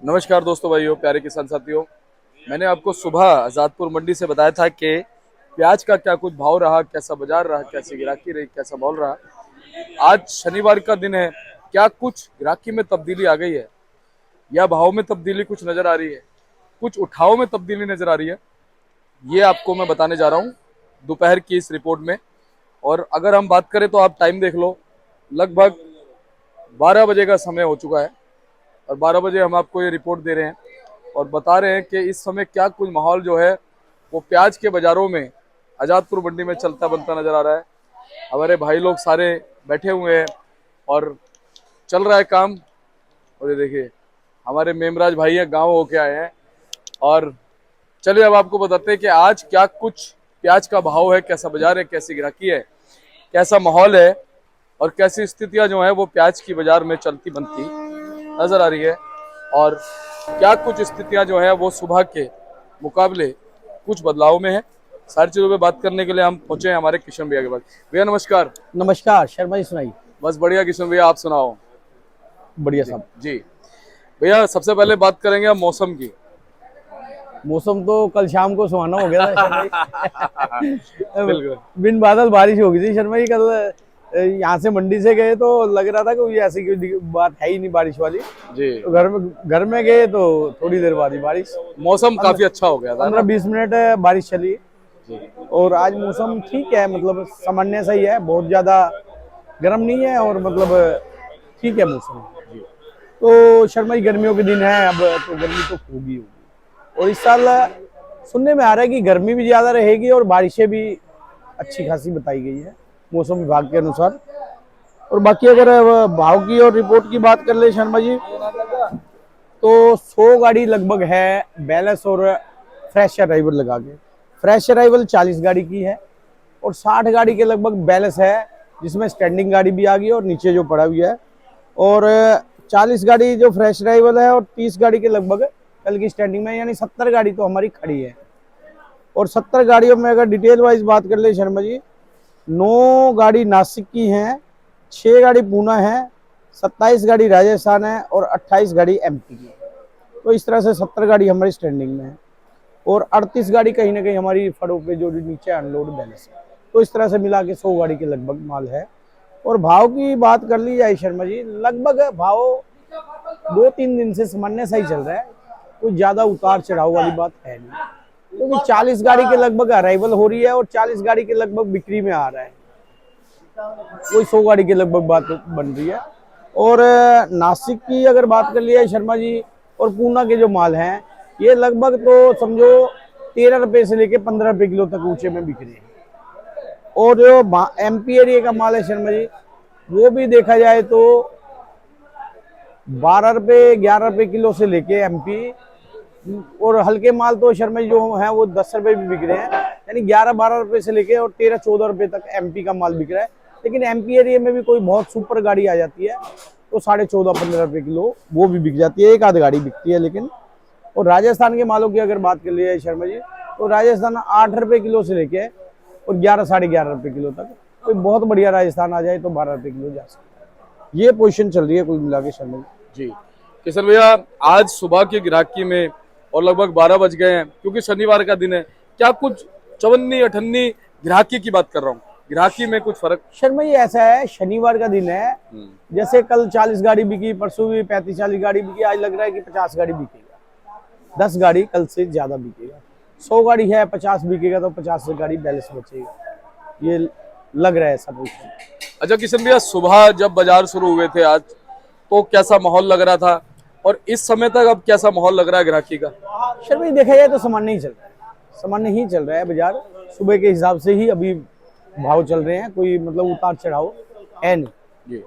नमस्कार दोस्तों, भाइयों, प्यारे किसान साथियों। मैंने आपको सुबह आजादपुर मंडी से बताया था कि प्याज का क्या कुछ भाव रहा, कैसा बाजार रहा, कैसी गिराकी रही, कैसा माहौल रहा। आज शनिवार का दिन है। क्या कुछ गिराकी में तब्दीली आ गई है या भाव में तब्दीली कुछ नजर आ रही है, कुछ उठाव में तब्दीली नजर आ रही है, ये आपको मैं बताने जा रहा हूँ दोपहर की इस रिपोर्ट में। और अगर हम बात करें तो आप टाइम देख लो, लगभग 12 बजे का समय हो चुका है और 12 बजे हम आपको ये रिपोर्ट दे रहे हैं और बता रहे हैं कि इस समय क्या कुछ माहौल जो है वो प्याज के बाजारों में आजादपुर मंडी में चलता बनता नजर आ रहा है। हमारे भाई लोग सारे बैठे हुए हैं और चल रहा है काम। और ये देखिए, हमारे मेमराज भाई हैं, गांव होके आए हैं। और चलिए अब आपको बताते हैं कि आज क्या कुछ प्याज का भाव है, कैसा बाजार है, कैसी गिराकी है, कैसा माहौल है और कैसी स्थितियां जो है वो प्याज की बाजार में चलती बनती नजर आ रही है। और क्या कुछ स्थितियां जो है वो सुबह के मुकाबले कुछ बदलाव में है। सारी चीजों पे बात करने के लिए हम पहुंचे हैं हमारे किशन भैया के पास। भैया नमस्कार। नमस्कार शर्मा जी, सुनाई। बस बढ़िया किशन भैया, आप सुनाओ। बढ़िया जी साहब। जी भैया, सबसे पहले बात करेंगे हम मौसम की। मौसम तो कल शाम को सुहाना हो गया था शर्मा जी। बिल्कुल। बिन बादल बारिश हो गई थी शर्मा जी कल। यहाँ से मंडी से गए तो लग रहा था कि ऐसी कोई बात है ही नहीं बारिश वाली। जी, तो घर में गए तो थोड़ी देर बाद ही बारिश। मौसम काफी अच्छा हो गया था ना। 15-20 मिनट बारिश चली। जी और आज मौसम ठीक है, मतलब सामान्य सही है, बहुत ज्यादा गर्म नहीं है और मतलब ठीक है मौसम। जी तो शर्मा जी गर्मियों के दिन है, अब तो गर्मी तो होगी। और इस साल सुनने में आ रहा है कि गर्मी भी ज्यादा रहेगी और बारिशें भी अच्छी खासी बताई गई है मौसम विभाग के अनुसार। और बाकी अगर भाव की और रिपोर्ट की बात कर ले शर्मा जी, तो 100 गाड़ी लगभग है बैलेंस और फ्रेश अराइवल लगा के। फ्रेश अराइवल 40 गाड़ी की है और 60 गाड़ी के लगभग बैलेंस है, जिसमें स्टैंडिंग गाड़ी भी आ गई और नीचे जो पड़ा हुआ है। और 40 गाड़ी जो फ्रेश अराइवल है और 30 गाड़ी के लगभग कल की स्टैंडिंग में, यानी 70 गाड़ी तो हमारी खड़ी है। और 70 गाड़ियों में अगर डिटेल वाइज बात कर ले शर्मा जी, 9 गाड़ी नासिक की हैं, 6 गाड़ी पूना है, 27 गाड़ी राजस्थान है और 28 गाड़ी एमपी की है। तो इस तरह से 70 गाड़ी हमारी स्टैंडिंग में है और 38 गाड़ी कहीं ना कहीं हमारी फड़ों पे जो नीचे अनलोड बैलेंस है। तो इस तरह से मिला के 100 गाड़ी के लगभग माल है। और भाव की बात कर ली जाए शर्मा जी, लगभग भाव 2-3 दिन से सामान्य सही चल रहा है, कोई ज्यादा उतार चढ़ाव वाली बात है नहीं। क्योंकि 40 गाड़ी के लगभग अराइवल हो रही है और 40 गाड़ी के लगभग बिक्री में आ रहा है, कोई 100 गाड़ी के लगभग बात बन रही है। और नासिक की अगर बात कर लिया शर्मा जी, और पूना के जो माल हैं, ये लगभग तो समझो 13 रुपए से लेके 15 रुपए किलो तक ऊंचे में बिक रहे हैं। और जो एमपी एरिया का माल है शर्मा जी, वो भी देखा जाए तो 12 रुपए 11 रुपए किलो से लेके एमपी। और हल्के माल तो शर्मा जी जो है वो 10 रुपए भी बिक रहे हैं, यानी 11-12 रुपए से लेके और 13-14 रुपए तक एमपी का माल बिक रहा है। लेकिन एमपी एरिया में भी कोई बहुत सुपर गाड़ी आ जाती है तो 14.5-15 रुपए किलो वो भी बिक जाती है, एक आध गाड़ी बिकती है लेकिन। और राजस्थान के मालों की अगर बात कर लिया शर्मा जी, तो राजस्थान 8 रुपए किलो से लेके और 11-11.5 रुपए किलो तक, कोई बहुत बढ़िया राजस्थान आ जाए तो 12 रुपए किलो जा सकता है। ये पोजीशन चल रही है कुल मिला के शर्मा जी। जी किशन भैया, आज सुबह की गिराकी में और लगभग 12 बज गए हैं क्योंकि शनिवार का दिन है। क्या कुछ चवन्नी अठन्नी गिराकी की बात कर रहा हूँ, गिराकी में कुछ फर्क? शर्मा जी ऐसा है, शनिवार का दिन है, जैसे कल 40 गाड़ी बिकी, परसों भी 35-40 गाड़ी बिकी, आज लग रहा है कि 50 गाड़ी बिकेगा, 10 गाड़ी कल से ज्यादा बिकेगा। 100 गाड़ी है, 50 बिकेगा तो 50 गाड़ी बैलेंस बचेगा, ये लग रहा है सब। अच्छा किशन भैया, सुबह जब बाजार शुरू हुए थे आज, तो कैसा माहौल लग रहा था और इस समय तक अब कैसा माहौल लग रहा है गिराकी का? शर्मा जी देखा जाए तो सामान्य ही चल रहा है, सामान्य ही चल रहा है बाजार। सुबह के हिसाब से ही अभी भाव चल रहे हैं, कोई मतलब उतार चढ़ाव है नहीं। जी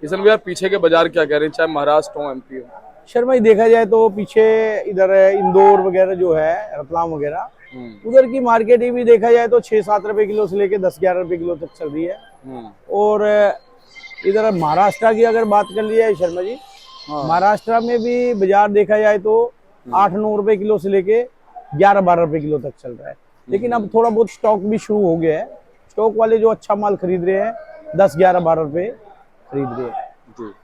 किशन भैया, पीछे के बाजार क्या कह रहे हैं, चाहे महाराष्ट्र हो, एमपी हो? शर्मा जी देखा जाए तो पीछे इधर इंदौर वगैरह जो है, रतलाम वगैरह, उधर की मार्केट भी देखा जाए तो 6-7 रुपए किलो से लेके 10-11 रुपए किलो तक चल रही है। और इधर महाराष्ट्र की अगर बात कर लिया है शर्मा जी, महाराष्ट्र में भी बाजार देखा जाए तो 8-9 रुपए किलो से लेके 11-12 रुपए किलो तक चल रहा है। लेकिन अब थोड़ा बहुत स्टॉक भी शुरू हो गया है, स्टॉक वाले जो अच्छा माल खरीद रहे हैं 10-11-12 रुपए खरीद रहे हैं।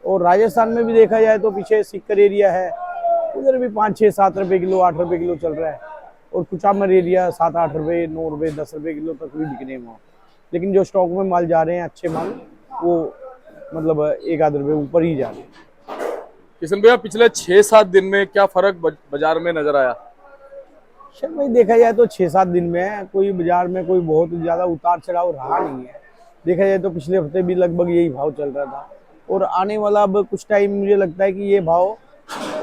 और राजस्थान में भी देखा जाए तो पीछे सीकर एरिया है उधर भी 5, 6, 7 रुपए किलो, 8 रुपए किलो चल रहा है। और कुछ आमर एरिया 7, 8 रुपए, 9 रुपए, 10 रुपए किलो तक भी बिक रहे हैं वहाँ। लेकिन जो स्टॉक में माल जा रहे हैं अच्छे माल, वो मतलब 1 आध रुपए ऊपर ही जा रहे हैं। किशन भैया, पिछले 6-7 दिन में क्या फर्क बाजार में नजर आया? सर भाई देखा जाए तो 6, 7 दिन में कोई बाजार में कोई बहुत ज्यादा उतार चढ़ाव रहा नहीं है। देखा जाए तो पिछले हफ्ते भी लगभग यही भाव चल रहा था, और आने वाला अब कुछ टाइम मुझे लगता है कि ये भाव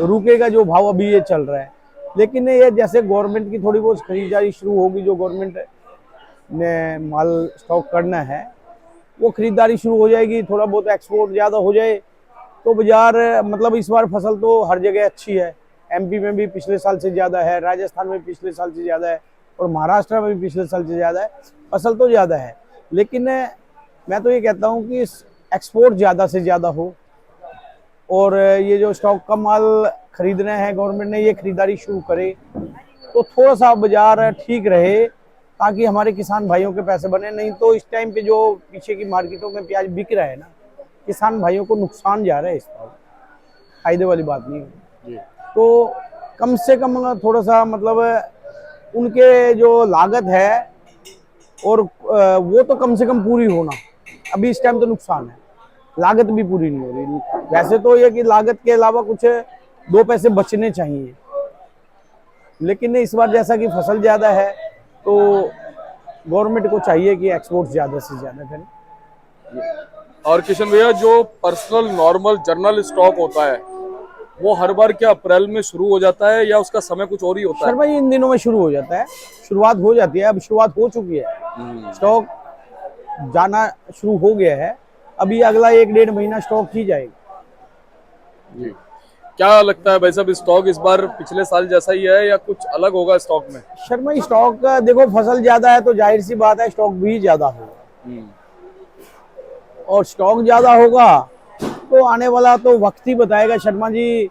रुकेगा, जो भाव अभी ये चल रहा है। लेकिन ये जैसे गवर्नमेंट की थोड़ी बहुत खरीदारी शुरू होगी, जो गवर्नमेंट ने माल स्टॉक करना है वो खरीदारी शुरू हो जाएगी, थोड़ा बहुत एक्सपोर्ट ज़्यादा हो जाए तो बाजार, मतलब इस बार फसल तो हर जगह अच्छी है। एमपी में भी पिछले साल से ज़्यादा है, राजस्थान में पिछले साल से ज़्यादा है, और महाराष्ट्र में भी पिछले साल से ज़्यादा है। फसल तो ज़्यादा है, लेकिन मैं तो ये कहता हूँ कि एक्सपोर्ट ज़्यादा से ज़्यादा हो, और ये जो स्टॉक का माल खरीदना है गवर्नमेंट ने, ये खरीदारी शुरू करे तो थोड़ा सा बाजार ठीक रहे, ताकि हमारे किसान भाइयों के पैसे बने। नहीं तो इस टाइम पे जो पीछे की मार्केटों में प्याज बिक रहा है ना, किसान भाइयों को नुकसान जा रहा है, इस पर फायदे वाली बात नहीं है। तो कम से कम थोड़ा सा मतलब उनके जो लागत है, और वो तो कम से कम पूरी होना। अभी इस टाइम तो नुकसान है, लागत भी पूरी नहीं हो रही। वैसे तो ये कि लागत के अलावा कुछ 2 पैसे बचने चाहिए, लेकिन इस बार जैसा कि फसल ज़्यादा है तो गवर्नमेंट को चाहिए कि एक्सपोर्ट ज़्यादा से ज़्यादा करें। और किशन भैया, जो पर्सनल नॉर्मल जर्नल स्टॉक होता है वो हर बार क्या अप्रैल में शुरू हो जाता है, या उसका समय कुछ और ही होता है? सर भाई इन दिनों में शुरू हो जाता है, शुरुआत हो जाती है, अब शुरुआत हो चुकी है। स्टॉक जाना शुरू हो गया है, अभी अगला 1-1.5 महीना स्टॉक ही जाएगा। जी। क्या लगता है भाई साहब, स्टॉक इस बार पिछले साल जैसा ही है या कुछ अलग होगा स्टॉक में? शर्मा स्टॉक का देखो, फसल ज्यादा है तो जाहिर सी बात है स्टॉक भी ज्यादा होगा, और स्टॉक ज्यादा होगा तो आने वाला तो वक्त ही बताएगा शर्मा जी।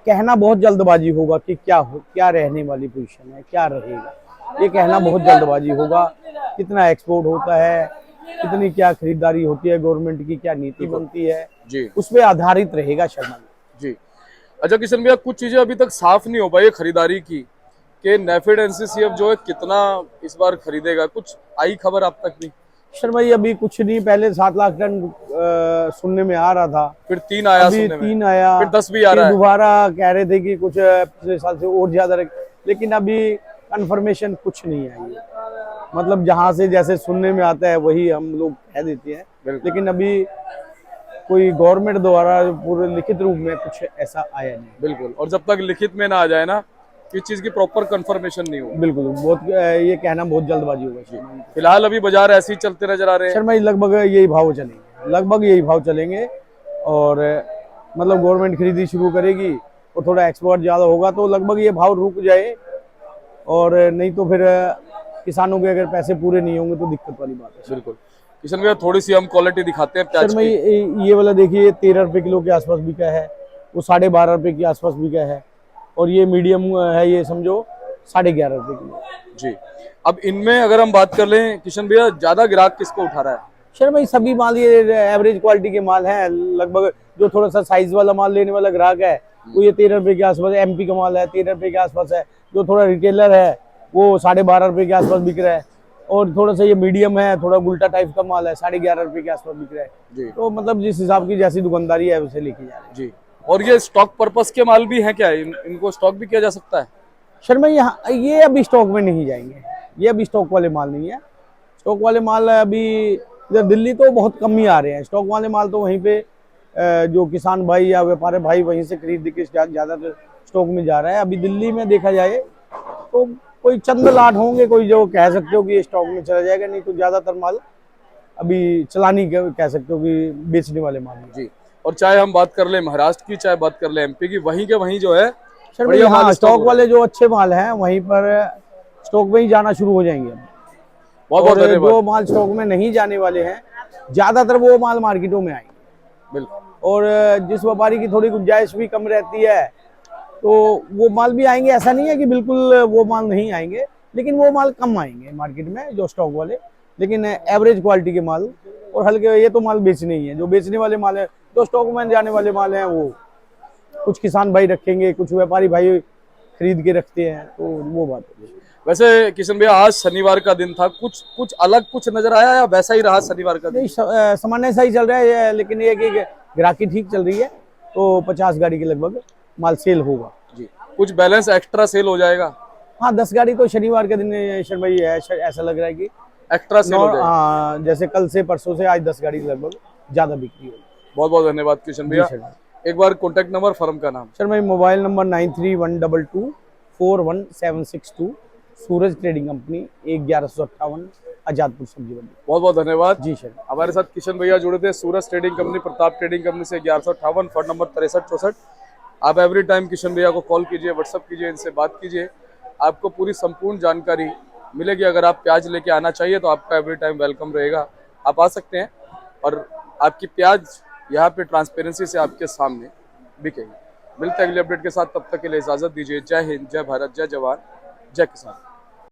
कहना बहुत जल्दबाजी होगा कि क्या रहने वाली पोजीशन है, क्या रहेगा, ये कहना बहुत जल्दबाजी होगा। कितना एक्सपोर्ट होता है, कितनी क्या खरीदारी होती है, गवर्नमेंट की क्या नीति बनती है जी, उस पर आधारित रहेगा शर्मा जी। अच्छा किशन भैया, कुछ चीजें अभी तक साफ नहीं हो पाई है खरीदारी की, कि नेफेड एनसीसीएफ जो है कितना इस बार खरीदेगा, कुछ आई खबर आप तक नहीं? शर्मा जी अभी कुछ नहीं, पहले 7 लाख टन सुनने में आ रहा था, फिर 3 आया, अभी सुनने में 3 आया, फिर 10 भी आ रहा है। दोबारा कह रहे थे कि कुछ पिछले साल से और ज्यादा लेकिन अभी कंफर्मेशन कुछ नहीं आई है। मतलब जहां से जैसे सुनने में आता है वही हम लोग कह देते हैं, लेकिन अभी कोई गवर्नमेंट द्वारा पूरे लिखित रूप में कुछ ऐसा आया नहीं। बिल्कुल, और जब तक लिखित में ना आ जाए ना, इस चीज की प्रॉपर कंफर्मेशन नहीं हो, बिल्कुल बहुत ये कहना बहुत जल्दबाजी होगा। फिलहाल अभी बाजार ऐसे ही चलते नजर आ रहे हैं। शर्मा जी लगभग यही भाव चलेंगे, लगभग यही भाव चलेंगे, और मतलब गवर्नमेंट खरीदी शुरू करेगी और थोड़ा एक्सपोर्ट ज़्यादा होगा तो लगभग ये भाव रुक जाए, और नहीं तो फिर किसानों के अगर पैसे पूरे नहीं होंगे तो दिक्कत वाली बात है। बिल्कुल। किशन भैया, थोड़ी सी हम क्वालिटी दिखाते हैं प्याज शर्मा की। ये वाला देखिए 13 रुपए किलो के आसपास बिका है, वो 12.5 रुपए के आसपास बिका है, और ये मीडियम है, ये समझो 11.5 रुपए किलो। जी। अब इनमें अगर हम बात कर लें किशन भैया, ज्यादा ग्राहक किसको उठा रहा है? शर्मा सभी माल ये एवरेज क्वालिटी के माल हैं लगभग। जो थोड़ा सा साइज वाला माल लेने वाला ग्राहक है वो ये 13 रुपए के आसपास, एमपी का माल है 13 रुपए के आसपास है। जो थोड़ा रिटेलर है वो 12.5 रुपए के आसपास बिक रहा है, और थोड़ा सा ये मीडियम है, थोड़ा गुल्टा टाइप का माल है 11.5 रुपए के आसपास बिक रहा है जी। तो मतलब जिस हिसाब की जैसी दुकानदारी है उसे लेके जा रहे हैं जी। और ये स्टॉक पर्पस के माल भी हैं क्या? इनको स्टॉक भी किया जा सकता है? शर्मा यहाँ ये अभी स्टॉक में नहीं जाएंगे, ये अभी स्टॉक वाले माल नहीं है। स्टॉक वाले माल अभी इधर दिल्ली तो बहुत कम ही आ रहे हैं, स्टॉक वाले माल तो वहीं पे जो किसान भाई या व्यापारी भाई वहीं से खरीद के ज्यादातर स्टॉक में जा रहा है। अभी दिल्ली में देखा जाए तो कोई चंद लाट होंगे, कोई जो कह सकते हो कि ये स्टॉक में चला जाएगा, नहीं तो ज्यादातर माल अभी चलानी कह सकते हो कि बेचने वाले माल जी। और चाहे हम बात कर ले महाराष्ट्र की, चाहे बात कर ले एमपी की, वहीं के वहीं जो है हाँ, स्टॉक वाले जो अच्छे माल हैं वहीं पर स्टॉक में ही जाना शुरू हो जाएंगे। बहुत बहुत धन्यवाद। जो माल स्टॉक में नहीं जाने वाले हैं ज्यादातर वो माल मार्केटों में आएंगे। बिल्कुल। और जिस व्यापारी की थोड़ी गुंजाइश भी कम रहती है तो वो माल भी आएंगे, ऐसा नहीं है कि बिल्कुल वो माल नहीं आएंगे, लेकिन वो माल कम आएंगे मार्केट में जो स्टॉक वाले। लेकिन एवरेज क्वालिटी के माल और हल्के ये तो माल बेचने ही है, जो बेचने वाले माल है, जो स्टॉक में जाने वाले माल हैं वो कुछ किसान भाई रखेंगे, कुछ व्यापारी भाई खरीद के रखते हैं, तो वो बात है। वैसे किशन भैया आज शनिवार का दिन था, कुछ कुछ अलग कुछ नजर आया या वैसा ही रहा शनिवार का दिन? नहीं, सामान्य सा ही चल रहा है, लेकिन ये है कि ग्राहकी ठीक चल रही है, तो 50 गाड़ी के लगभग माल सेल होगा। जी, कुछ बैलेंस एक्स्ट्रा सेल हो जाएगा? हाँ, 10 गाड़ी तो शनिवार के दिन शर्मा भाई ऐसा लग रहा है कि एक्स्ट्रा सेल हो जाएगा। हाँ, जैसे कल से परसों से आज 10 गाड़ी लगभग ज्यादा बिक्री होगी। बहुत बहुत धन्यवाद किशन भैया। एक बार कॉन्टेक्ट नंबर, फर्म का नाम? शर्मा भाई मोबाइल नंबर 9312241762, सूरज ट्रेडिंग कंपनी, 1158 आजादपुर सब्जी मंडी। बहुत बहुत धन्यवाद जी सर। हमारे साथ किशन भैया जुड़े थे Suraj trading company, Pratap trading company से 1158, फोन नंबर 6364। आप एवरी टाइम किशन भैया को कॉल कीजिए, व्हाट्सअप कीजिए, इनसे बात कीजिए, आपको पूरी संपूर्ण जानकारी मिलेगी। अगर आप प्याज लेके आना चाहिए तो आपका एवरी टाइम वेलकम रहेगा, आप आ सकते हैं और आपकी प्याज यहाँ पे ट्रांसपेरेंसी से आपके सामने बिकेगी। मिलते हैं अगले अपडेट के साथ, तब तक के लिए इजाजत दीजिए। जय हिंद, जय भारत, जय जवान, जय किसान।